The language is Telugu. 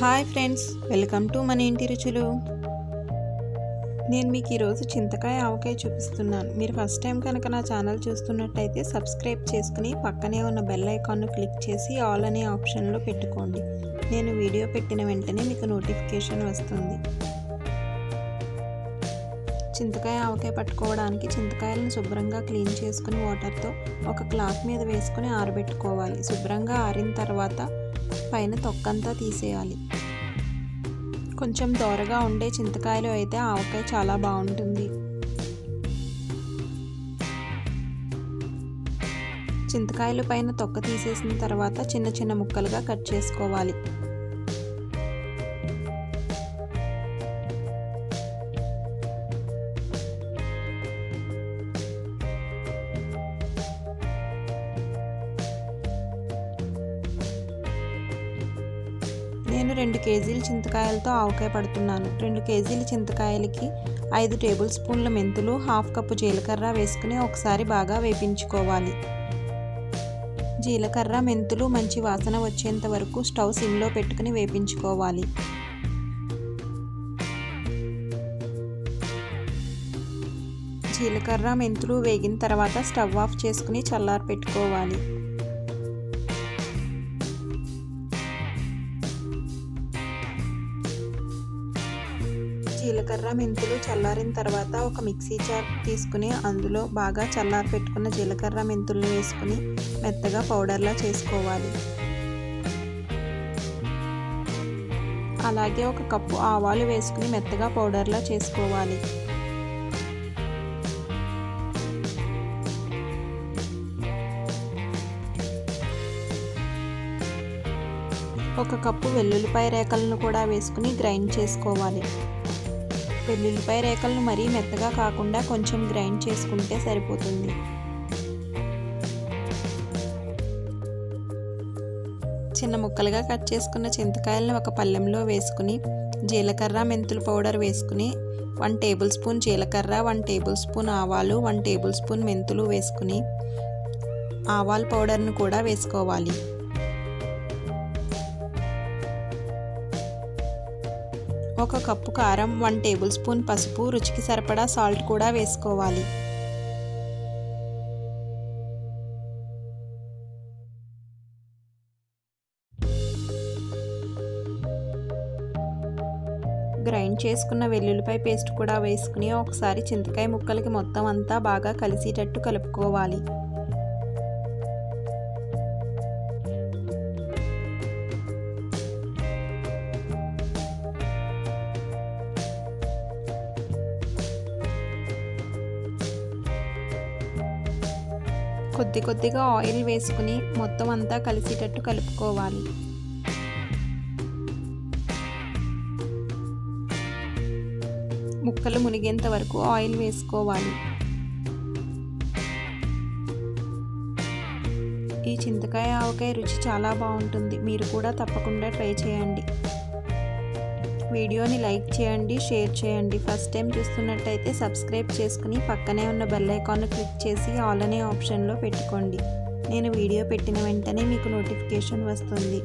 హాయ్ ఫ్రెండ్స్, వెల్కమ్ టు మన ఇంటి రుచులు. నేను మీకు ఈరోజు చింతకాయ ఆవకాయ చూపిస్తున్నాను. మీరు ఫస్ట్ టైం కనుక నా ఛానల్ చూస్తున్నట్టయితే సబ్స్క్రైబ్ చేసుకుని పక్కనే ఉన్న బెల్ ఐకాన్ను క్లిక్ చేసి ఆల్ అనే ఆప్షన్లో పెట్టుకోండి. నేను వీడియో పెట్టిన వెంటనే మీకు నోటిఫికేషన్ వస్తుంది. చింతకాయ ఆవకాయ పట్టుకోవడానికి చింతకాయలను శుభ్రంగా క్లీన్ చేసుకుని వాటర్తో ఒక క్లాత్ మీద వేసుకుని ఆరబెట్టుకోవాలి. శుభ్రంగా ఆరిన తర్వాత పైన తొక్కంతా తీసేయాలి. కొంచెం దోరగా ఉండే చింతకాయలు అయితే ఆవకాయ చాలా బాగుంటుంది. చింతకాయలు పైన తొక్క తీసేసిన తర్వాత చిన్న చిన్న ముక్కలుగా కట్ చేసుకోవాలి. నేను 2 కేజీల చింతకాయలతో ఆవకాయ పడుతున్నాను. 2 కేజీల చింతకాయలకి 5 టేబుల్ స్పూన్ల మెంతులు, 1/2 కప్పు జీలకర్ర వేసుకుని ఒకసారి బాగా వేపించుకోవాలి. జీలకర్ర మెంతులు మంచి వాసన వచ్చేంత వరకు స్టవ్ సిమ్లో పెట్టుకుని వేపించుకోవాలి. జీలకర్ర మెంతులు వేగిన తర్వాత స్టవ్ ఆఫ్ చేసుకుని చల్లారి పెట్టుకోవాలి. జీలకర్ర మెంతులు చల్లారిన తర్వాత ఒక మిక్సీ జార్ తీసుకుని అందులో బాగా చల్లారి పెట్టుకున్న జీలకర్ర మెంతులను వేసుకుని మెత్తగా పౌడర్లా చేసుకోవాలి. అలాగే 1 కప్పు ఆవాలు వేసుకుని మెత్తగా పౌడర్లా చేసుకోవాలి. ఒక కప్పు వెల్లుల్లిపాయ రేకలను కూడా వేసుకుని గ్రైండ్ చేసుకోవాలి. వెల్లుల్లిపాయ రేకలను మరీ మెత్తగా కాకుండా కొంచెం గ్రైండ్ చేసుకుంటే సరిపోతుంది. చిన్న ముక్కలుగా కట్ చేసుకున్న చింతకాయలను ఒక పళ్ళెంలో వేసుకుని జీలకర్ర మెంతుల పౌడర్ వేసుకుని 1 టేబుల్ స్పూన్ జీలకర్ర, 1 టేబుల్ స్పూన్ ఆవాలు, 1 టేబుల్ స్పూన్ మెంతులు వేసుకుని ఆవాల పౌడర్ను కూడా వేసుకోవాలి. ఒక కప్పు కారం, 1 టేబుల్ స్పూన్ పసుపు, రుచికి సరిపడా సాల్ట్ కూడా వేసుకోవాలి. గ్రైండ్ చేసుకున్న వెల్లుల్లిపాయ పేస్ట్ కూడా వేసుకుని ఒకసారి చింతకాయ ముక్కలకి మొత్తం అంతా బాగా కలిసేటట్టు కలుపుకోవాలి. కొద్ది కొద్దిగా ఆయిల్ వేసుకుని మొత్తం అంతా కలిసేటట్టు కలుపుకోవాలి. ముక్కలు మునిగేంత వరకు ఆయిల్ వేసుకోవాలి. ఈ చింతకాయ ఆవకాయ రుచి చాలా బాగుంటుంది. మీరు కూడా తప్పకుండా ట్రై చేయండి. వీడియోని లైక్ చేయండి, షేర్ చేయండి. ఫస్ట్ టైం చూస్తున్నట్టయితే సబ్స్క్రైబ్ చేసుకుని పక్కనే ఉన్న బెల్ ఐకాన్ను క్లిక్ చేసి ఆల్ అనే ఆప్షన్లో పెట్టుకోండి. నేను వీడియో పెట్టిన వెంటనే మీకు నోటిఫికేషన్ వస్తుంది.